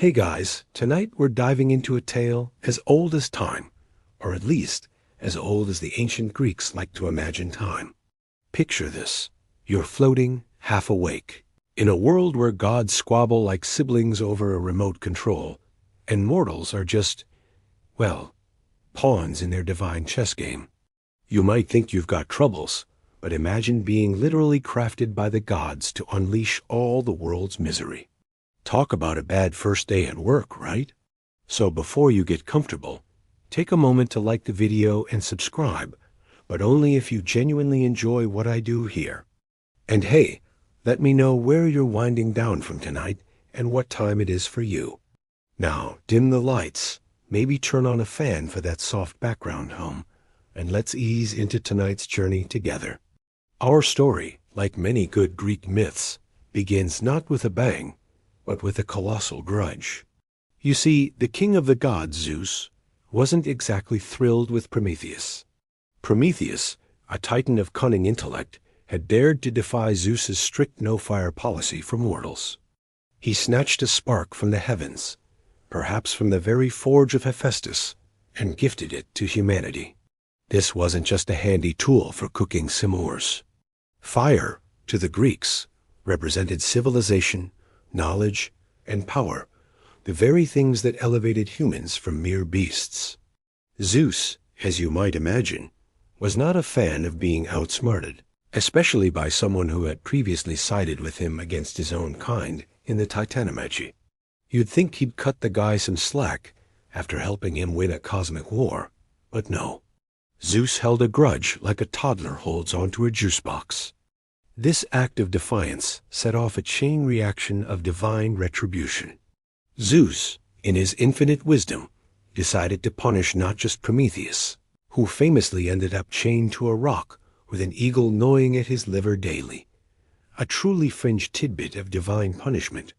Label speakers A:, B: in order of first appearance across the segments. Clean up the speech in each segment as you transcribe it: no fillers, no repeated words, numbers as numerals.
A: Hey guys, tonight we're diving into a tale as old as time, or at least as old as the ancient Greeks liked to imagine time. Picture this. You're floating, half awake, in a world where gods squabble like siblings over a remote control, and mortals are just, well, pawns in their divine chess game. You might think you've got troubles, but imagine being literally crafted by the gods to unleash all the world's misery. Talk about a bad first day at work, right? So before you get comfortable, take a moment to like the video and subscribe, but only if you genuinely enjoy what I do here. And hey, let me know where you're winding down from tonight and what time it is for you. Now, dim the lights, maybe turn on a fan for that soft background hum, and let's ease into tonight's journey together. Our story, like many good Greek myths, begins not with a bang, but with a colossal grudge. You see, the king of the gods, Zeus, wasn't exactly thrilled with Prometheus. Prometheus, a titan of cunning intellect, had dared to defy Zeus's strict no-fire policy for mortals. He snatched a spark from the heavens, perhaps from the very forge of Hephaestus, and gifted it to humanity. This wasn't just a handy tool for cooking s'mores. Fire, to the Greeks, represented civilization, knowledge, and power, the very things that elevated humans from mere beasts. Zeus, as you might imagine, was not a fan of being outsmarted, especially by someone who had previously sided with him against his own kind in the Titanomachy. You'd think he'd cut the guy some slack after helping him win a cosmic war, but no. Zeus held a grudge like a toddler holds onto a juice box. This act of defiance set off a chain reaction of divine retribution. Zeus, in his infinite wisdom, decided to punish not just Prometheus, who famously ended up chained to a rock with an eagle gnawing at his liver daily, a truly fringe tidbit of divine punishment,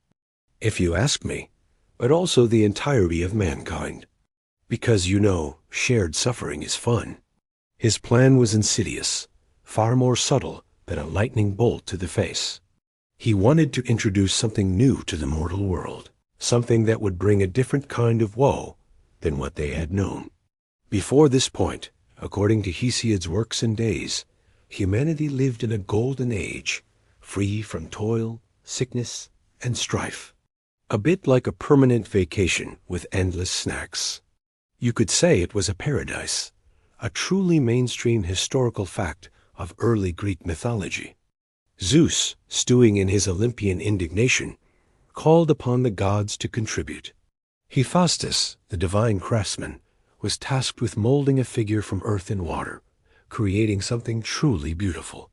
A: if you ask me, but also the entirety of mankind. Because, shared suffering is fun. His plan was insidious, far more subtle than a lightning bolt to the face. He wanted to introduce something new to the mortal world, something that would bring a different kind of woe than what they had known. Before this point, according to Hesiod's Works and Days, humanity lived in a golden age, free from toil, sickness, and strife. A bit like a permanent vacation with endless snacks. You could say it was a paradise, a truly mainstream historical fact of early Greek mythology. Zeus, stewing in his Olympian indignation, called upon the gods to contribute. Hephaestus, the divine craftsman, was tasked with molding a figure from earth and water, creating something truly beautiful.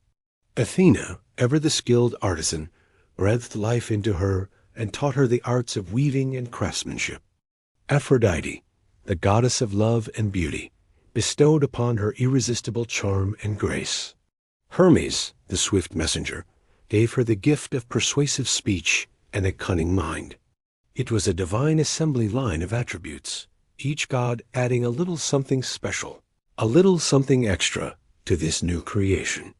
A: Athena, ever the skilled artisan, breathed life into her and taught her the arts of weaving and craftsmanship. Aphrodite, the goddess of love and beauty, bestowed upon her irresistible charm and grace. Hermes, the swift messenger, gave her the gift of persuasive speech and a cunning mind. It was a divine assembly line of attributes, each god adding a little something special, a little something extra to this new creation.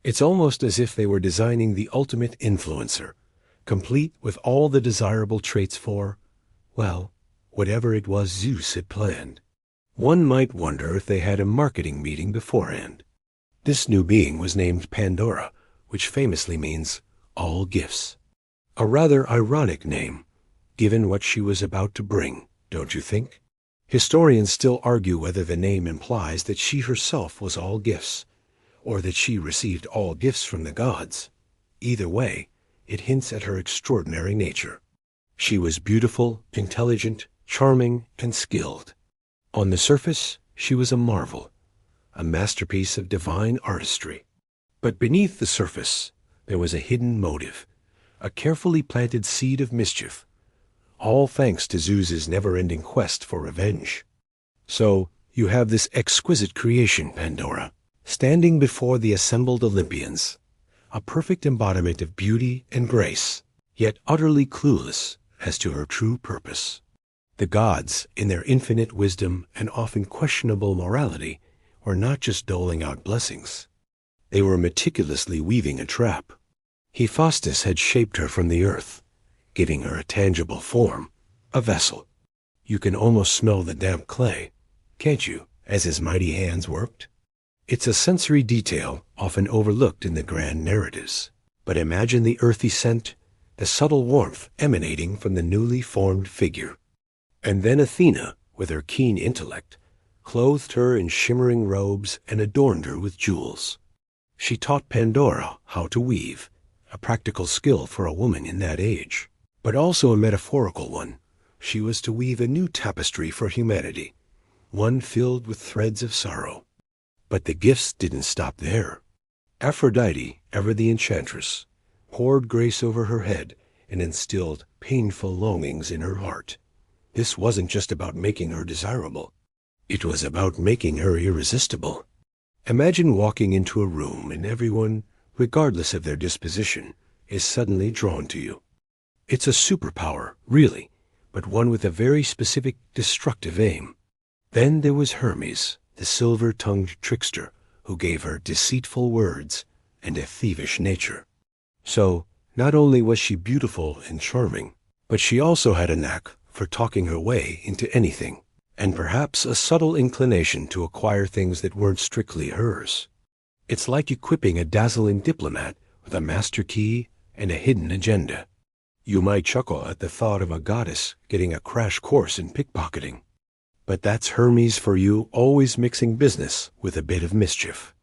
A: It's almost as if they were designing the ultimate influencer, complete with all the desirable traits for, well, whatever it was Zeus had planned. One might wonder if they had a marketing meeting beforehand. This new being was named Pandora, which famously means all gifts. A rather ironic name, given what she was about to bring, don't you think? Historians still argue whether the name implies that she herself was all gifts, or that she received all gifts from the gods. Either way, it hints at her extraordinary nature. She was beautiful, intelligent, charming, and skilled. On the surface, she was a marvel, a masterpiece of divine artistry. But beneath the surface, there was a hidden motive, a carefully planted seed of mischief, all thanks to Zeus's never-ending quest for revenge. So, you have this exquisite creation, Pandora, standing before the assembled Olympians, a perfect embodiment of beauty and grace, yet utterly clueless as to her true purpose. The gods, in their infinite wisdom and often questionable morality, were not just doling out blessings. They were meticulously weaving a trap. Hephaestus had shaped her from the earth, giving her a tangible form, a vessel. You can almost smell the damp clay, can't you, as his mighty hands worked? It's a sensory detail often overlooked in the grand narratives. But imagine the earthy scent, the subtle warmth emanating from the newly formed figure. And then Athena, with her keen intellect, clothed her in shimmering robes and adorned her with jewels. She taught Pandora how to weave, a practical skill for a woman in that age, but also a metaphorical one. She was to weave a new tapestry for humanity, one filled with threads of sorrow. But the gifts didn't stop there. Aphrodite, ever the enchantress, poured grace over her head and instilled painful longings in her heart. This wasn't just about making her desirable. It was about making her irresistible. Imagine walking into a room and everyone, regardless of their disposition, is suddenly drawn to you. It's a superpower, really, but one with a very specific destructive aim. Then there was Hermes, the silver-tongued trickster, who gave her deceitful words and a thievish nature. So, not only was she beautiful and charming, but she also had a knack for talking her way into anything, and perhaps a subtle inclination to acquire things that weren't strictly hers. It's like equipping a dazzling diplomat with a master key and a hidden agenda. You might chuckle at the thought of a goddess getting a crash course in pickpocketing. But that's Hermes for you, always mixing business with a bit of mischief.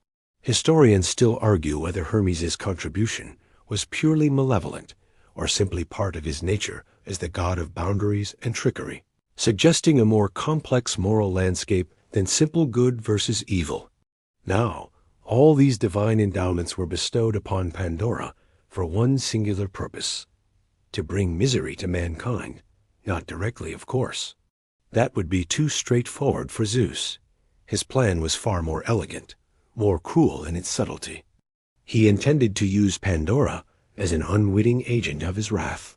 A: Historians still argue whether Hermes' contribution was purely malevolent or simply part of his nature as the god of boundaries and trickery, suggesting a more complex moral landscape than simple good versus evil. Now, all these divine endowments were bestowed upon Pandora for one singular purpose: to bring misery to mankind, not directly, of course. That would be too straightforward for Zeus. His plan was far more elegant, more cruel in its subtlety. He intended to use Pandora as an unwitting agent of his wrath.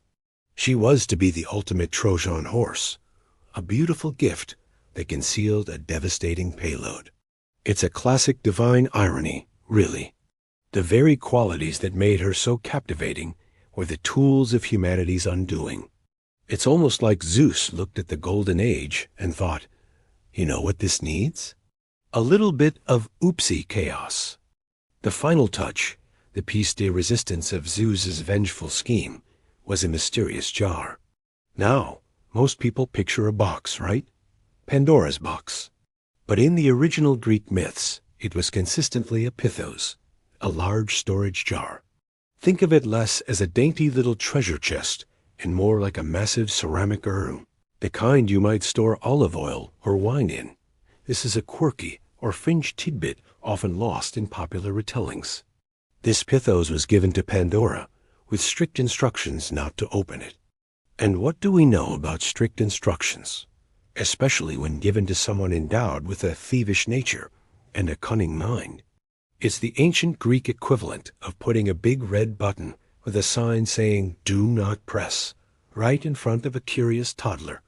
A: She was to be the ultimate Trojan horse, a beautiful gift that concealed a devastating payload. It's a classic divine irony, really. The very qualities that made her so captivating were the tools of humanity's undoing. It's almost like Zeus looked at the Golden Age and thought, you know what this needs? A little bit of oopsie chaos. The final touch, the piece de resistance of Zeus's vengeful scheme, was a mysterious jar. Now, most people picture a box, right? Pandora's box. But in the original Greek myths, it was consistently a pithos, a large storage jar. Think of it less as a dainty little treasure chest and more like a massive ceramic urn, the kind you might store olive oil or wine in. This is a quirky or fringe tidbit often lost in popular retellings. This pithos was given to Pandora with strict instructions not to open it. And what do we know about strict instructions, especially when given to someone endowed with a thievish nature and a cunning mind? It's the ancient Greek equivalent of putting a big red button with a sign saying, "Do not press," right in front of a curious toddler.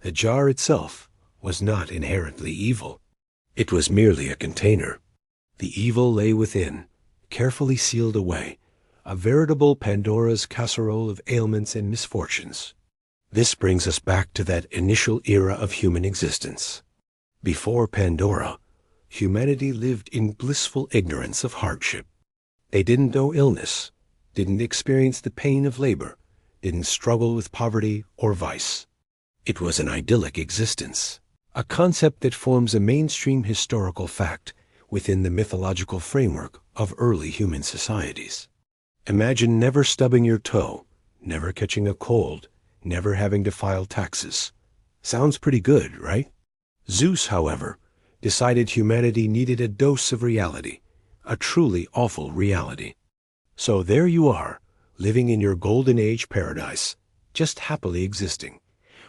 A: The jar itself was not inherently evil. It was merely a container. The evil lay within, carefully sealed away, a veritable Pandora's casserole of ailments and misfortunes. This brings us back to that initial era of human existence. Before Pandora, humanity lived in blissful ignorance of hardship. They didn't know illness, didn't experience the pain of labor, didn't struggle with poverty or vice. It was an idyllic existence, a concept that forms a mainstream historical fact within the mythological framework of early human societies. Imagine never stubbing your toe, never catching a cold, never having to file taxes. Sounds pretty good, right? Zeus, however, decided humanity needed a dose of reality, a truly awful reality. So there you are, living in your Golden Age paradise, just happily existing,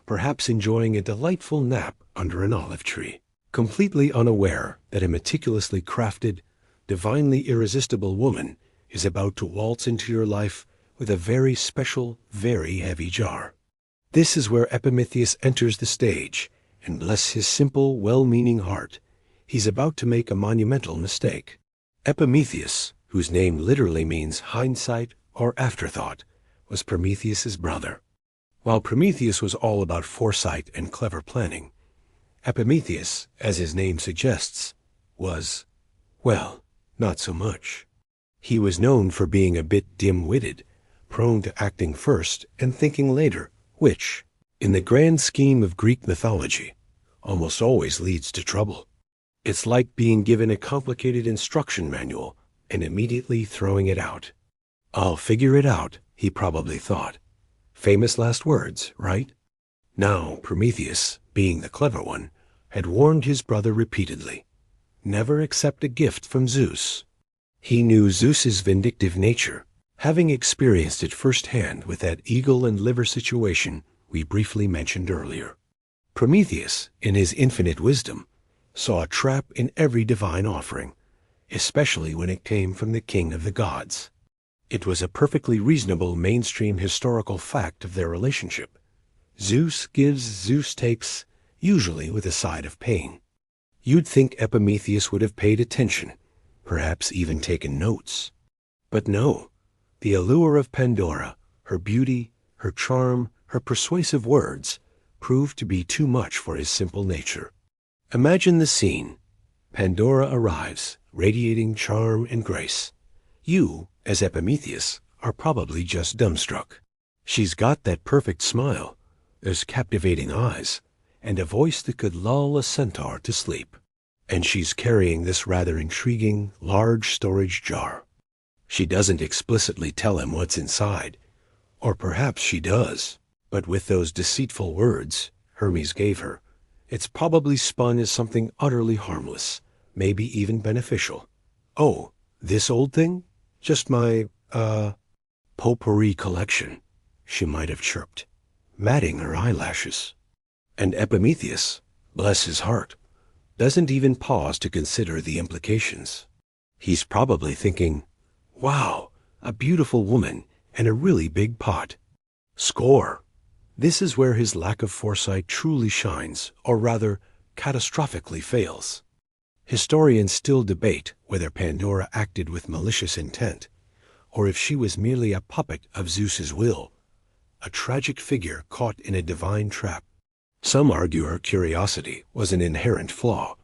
A: perhaps enjoying a delightful nap under an olive tree, completely unaware that a meticulously crafted, divinely irresistible woman is about to waltz into your life with a very special, very heavy jar. This is where Prometheus enters the stage, and bless his simple, well-meaning heart, he's about to make a monumental mistake. Prometheus, whose name literally means hindsight or afterthought, was Prometheus's brother. While Prometheus was all about foresight and clever planning, Epimetheus, as his name suggests, was, well, not so much. He was known for being a bit dim-witted, prone to acting first and thinking later, which, in the grand scheme of Greek mythology, almost always leads to trouble. It's like being given a complicated instruction manual and immediately throwing it out. "I'll figure it out," he probably thought. Famous last words, right? Now, Prometheus, being the clever one, had warned his brother repeatedly, never accept a gift from Zeus. He knew Zeus's vindictive nature, having experienced it firsthand with that eagle and liver situation we briefly mentioned earlier. Prometheus, in his infinite wisdom, saw a trap in every divine offering, especially when it came from the king of the gods. It was a perfectly reasonable mainstream historical fact of their relationship. Zeus gives, Zeus takes, usually with a side of pain. You'd think Epimetheus would have paid attention, perhaps even taken notes. But no, the allure of Pandora, her beauty, her charm, her persuasive words, proved to be too much for his simple nature. Imagine the scene. Pandora arrives, radiating charm and grace. You, as Epimetheus, are probably just dumbstruck. She's got that perfect smile, those captivating eyes, and a voice that could lull a centaur to sleep. And she's carrying this rather intriguing, large storage jar. She doesn't explicitly tell him what's inside, or perhaps she does, but with those deceitful words Hermes gave her, it's probably spun as something utterly harmless, maybe even beneficial. "Oh, this old thing? Just my, potpourri collection," she might have chirped, matting her eyelashes. And Epimetheus, bless his heart, doesn't even pause to consider the implications. He's probably thinking, wow, a beautiful woman and a really big pot. Score! This is where his lack of foresight truly shines, or rather, catastrophically fails. Historians still debate whether Pandora acted with malicious intent, or if she was merely a puppet of Zeus's will, a tragic figure caught in a divine trap. Some argue her curiosity was an inherent flaw,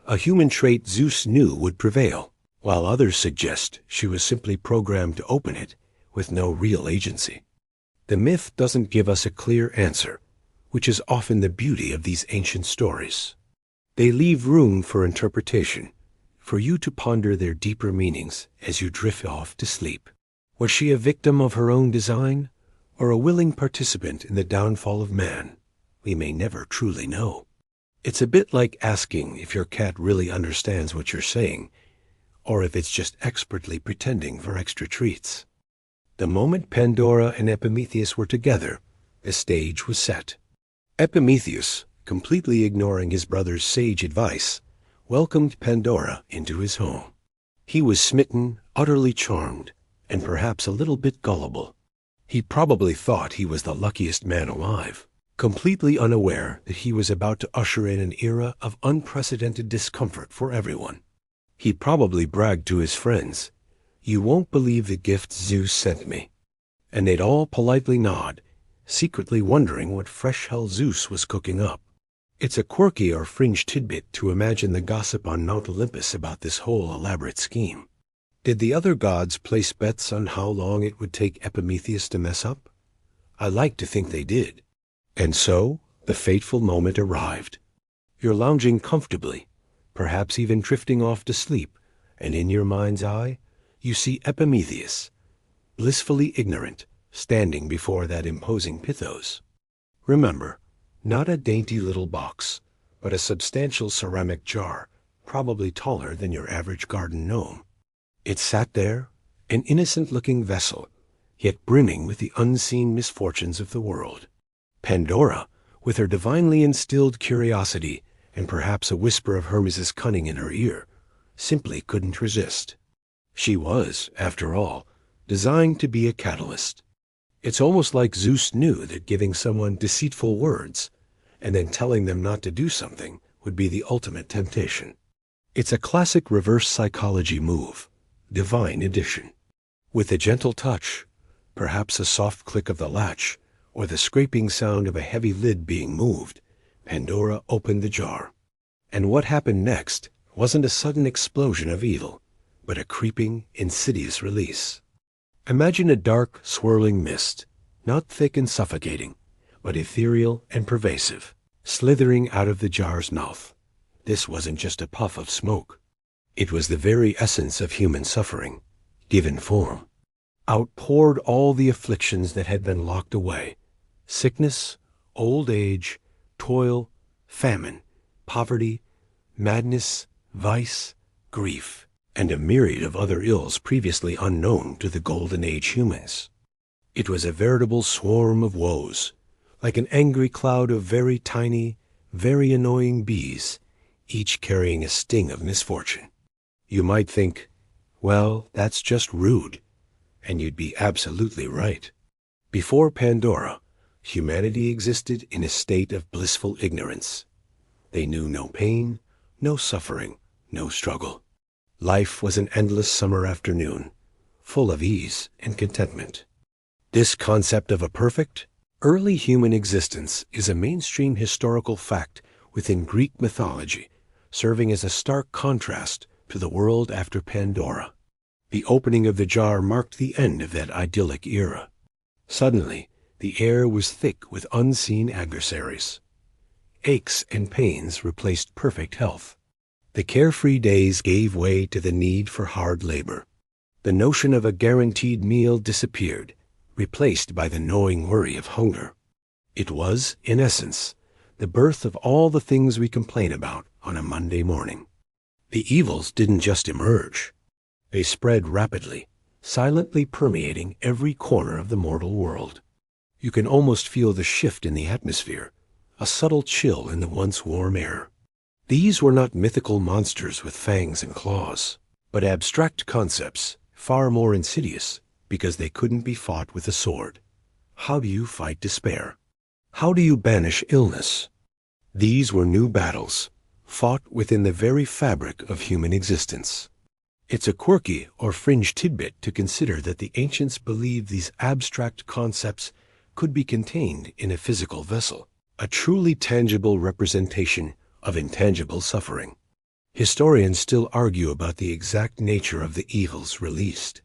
A: a human trait Zeus knew would prevail, while others suggest she was simply programmed to open it with no real agency. The myth doesn't give us a clear answer, which is often the beauty of these ancient stories. They leave room for interpretation, for you to ponder their deeper meanings as you drift off to sleep. Was she a victim of her own design, or a willing participant in the downfall of man? We may never truly know. It's a bit like asking if your cat really understands what you're saying, or if it's just expertly pretending for extra treats. The moment Pandora and Epimetheus were together, the stage was set. Epimetheus, completely ignoring his brother's sage advice, welcomed Pandora into his home. He was smitten, utterly charmed, and perhaps a little bit gullible. He probably thought he was the luckiest man alive, completely unaware that he was about to usher in an era of unprecedented discomfort for everyone. He probably bragged to his friends, "You won't believe the gift Zeus sent me." And they'd all politely nod, secretly wondering what fresh hell Zeus was cooking up. It's a quirky or fringe tidbit to imagine the gossip on Mount Olympus about this whole elaborate scheme. Did the other gods place bets on how long it would take Epimetheus to mess up? I like to think they did. And so, the fateful moment arrived. You're lounging comfortably, perhaps even drifting off to sleep, and in your mind's eye, you see Epimetheus, blissfully ignorant, standing before that imposing pithos. Remember, not a dainty little box, but a substantial ceramic jar, probably taller than your average garden gnome. It sat there, an innocent-looking vessel, yet brimming with the unseen misfortunes of the world. Pandora, with her divinely instilled curiosity and perhaps a whisper of Hermes's cunning in her ear, simply couldn't resist. She was, after all, designed to be a catalyst. It's almost like Zeus knew that giving someone deceitful words and then telling them not to do something would be the ultimate temptation. It's a classic reverse psychology move, divine addition. With a gentle touch, perhaps a soft click of the latch, or the scraping sound of a heavy lid being moved, Pandora opened the jar. And what happened next wasn't a sudden explosion of evil, but a creeping, insidious release. Imagine a dark, swirling mist, not thick and suffocating, but ethereal and pervasive, slithering out of the jar's mouth. This wasn't just a puff of smoke. It was the very essence of human suffering, given form. Out poured all the afflictions that had been locked away: sickness, old age, toil, famine, poverty, madness, vice, grief, and a myriad of other ills previously unknown to the Golden Age humans. It was a veritable swarm of woes, like an angry cloud of very tiny, very annoying bees, each carrying a sting of misfortune. You might think, well, that's just rude, and you'd be absolutely right. Before Pandora, humanity existed in a state of blissful ignorance. They knew no pain, no suffering, no struggle. Life was an endless summer afternoon, full of ease and contentment. This concept of a perfect, early human existence is a mainstream historical fact within Greek mythology, serving as a stark contrast to the world after Pandora. The opening of the jar marked the end of that idyllic era. Suddenly, the air was thick with unseen adversaries. Aches and pains replaced perfect health. The carefree days gave way to the need for hard labor. The notion of a guaranteed meal disappeared, replaced by the gnawing worry of hunger. It was, in essence, the birth of all the things we complain about on a Monday morning. The evils didn't just emerge. They spread rapidly, silently permeating every corner of the mortal world. You can almost feel the shift in the atmosphere, a subtle chill in the once warm air. These were not mythical monsters with fangs and claws, but abstract concepts, far more insidious because they couldn't be fought with a sword. How do you fight despair? How do you banish illness? These were new battles, fought within the very fabric of human existence. It's a quirky or fringe tidbit to consider that the ancients believed these abstract concepts could be contained in a physical vessel, a truly tangible representation of intangible suffering. Historians still argue about the exact nature of the evils released.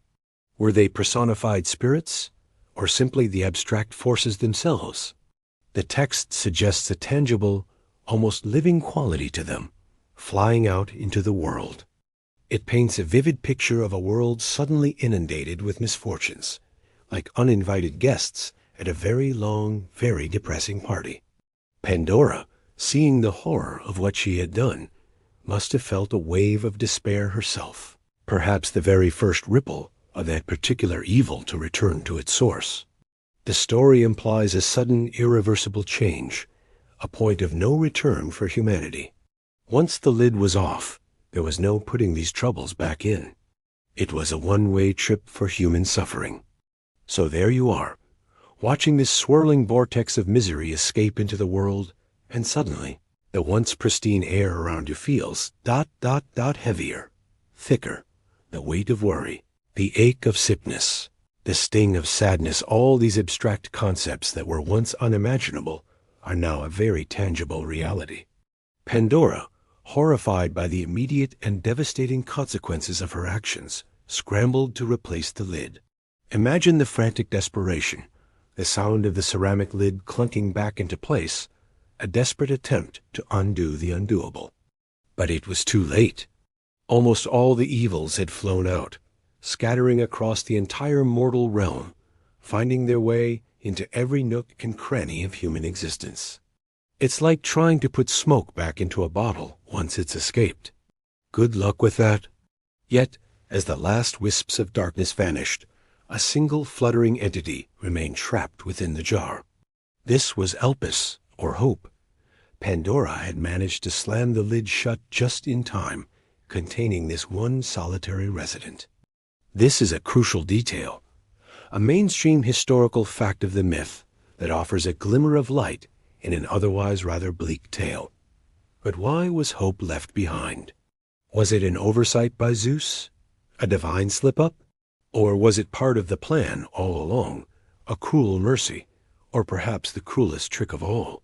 A: Were they personified spirits, or simply the abstract forces themselves? The text suggests a tangible, almost living quality to them, flying out into the world. It paints a vivid picture of a world suddenly inundated with misfortunes, like uninvited guests at a very long, very depressing party. Pandora, seeing the horror of what she had done, must have felt a wave of despair herself, perhaps the very first ripple of that particular evil to return to its source. The story implies a sudden, irreversible change, a point of no return for humanity. Once the lid was off, there was no putting these troubles back in. It was a one-way trip for human suffering. So there you are, watching this swirling vortex of misery escape into the world, and suddenly, the once pristine air around you feels ... heavier, thicker, the weight of worry, the ache of sickness, the sting of sadness. All these abstract concepts that were once unimaginable are now a very tangible reality. Pandora, horrified by the immediate and devastating consequences of her actions, scrambled to replace the lid. Imagine the frantic desperation, the sound of the ceramic lid clunking back into place, a desperate attempt to undo the undoable. But it was too late. Almost all the evils had flown out, scattering across the entire mortal realm, finding their way into every nook and cranny of human existence. It's like trying to put smoke back into a bottle once it's escaped. Good luck with that. Yet, as the last wisps of darkness vanished, a single fluttering entity remained trapped within the jar. This was Elpis, or Hope. Pandora had managed to slam the lid shut just in time, containing this one solitary resident. This is a crucial detail, a mainstream historical fact of the myth that offers a glimmer of light in an otherwise rather bleak tale. But why was Hope left behind? Was it an oversight by Zeus? A divine slip-up? Or was it part of the plan all along, a cruel mercy, or perhaps the cruelest trick of all.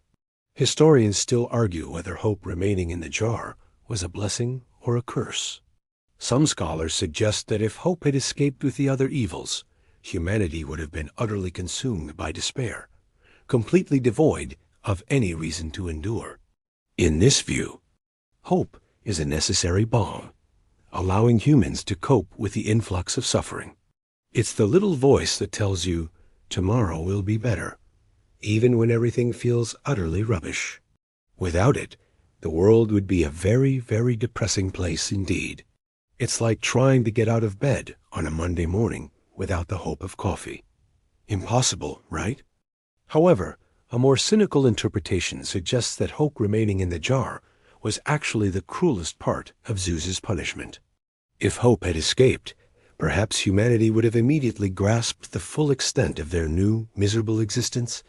A: Historians still argue whether hope remaining in the jar was a blessing or a curse. Some scholars suggest that if hope had escaped with the other evils, humanity would have been utterly consumed by despair, completely devoid of any reason to endure. In this view, hope is a necessary balm, allowing humans to cope with the influx of suffering. It's the little voice that tells you, tomorrow will be better, even when everything feels utterly rubbish. Without it, the world would be a very, very depressing place indeed. It's like trying to get out of bed on a Monday morning without the hope of coffee. Impossible, right? However, a more cynical interpretation suggests that hope remaining in the jar was actually the cruelest part of Zeus's punishment. If hope had escaped, perhaps humanity would have immediately grasped the full extent of their new, miserable existence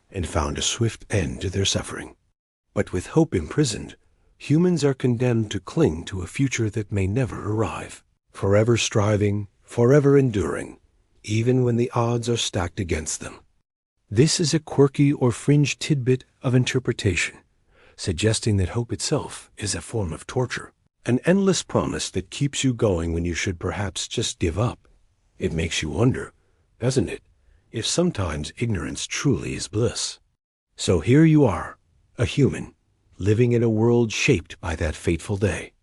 A: and found a swift end to their suffering. But with hope imprisoned, humans are condemned to cling to a future that may never arrive, forever striving, forever enduring, even when the odds are stacked against them. This is a quirky or fringe tidbit of interpretation, suggesting that hope itself is a form of torture, an endless promise that keeps you going when you should perhaps just give up. It makes you wonder, doesn't it, if sometimes ignorance truly is bliss. So here you are, a human, living in a world shaped by that fateful day.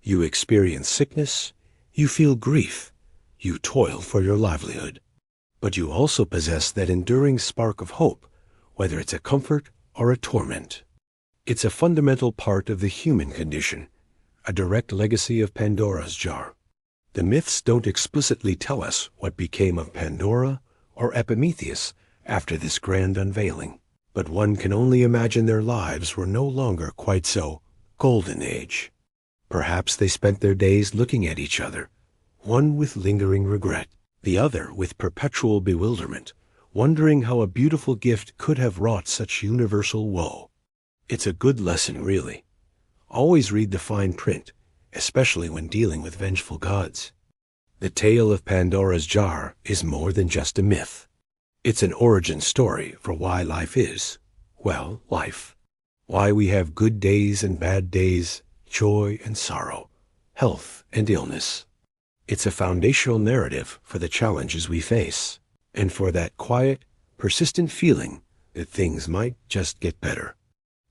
A: You experience sickness, you feel grief, you toil for your livelihood. But you also possess that enduring spark of hope, whether it's a comfort or a torment. It's a fundamental part of the human condition, a direct legacy of Pandora's jar. The myths don't explicitly tell us what became of Pandora or Prometheus after this grand unveiling, but one can only imagine their lives were no longer quite so golden age. Perhaps they spent their days looking at each other, one with lingering regret, the other with perpetual bewilderment, wondering how a beautiful gift could have wrought such universal woe. It's a good lesson, really. Always read the fine print, especially when dealing with vengeful gods. The tale of Pandora's jar is more than just a myth. It's an origin story for why life is, well, life. Why we have good days and bad days, joy and sorrow, health and illness. It's a foundational narrative for the challenges we face, and for that quiet, persistent feeling that things might just get better.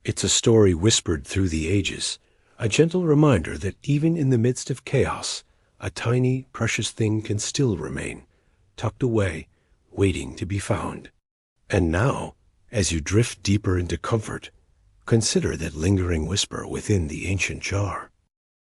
A: It's a story whispered through the ages, a gentle reminder that even in the midst of chaos, a tiny, precious thing can still remain, tucked away, waiting to be found. And now, as you drift deeper into comfort, consider that lingering whisper within the ancient jar.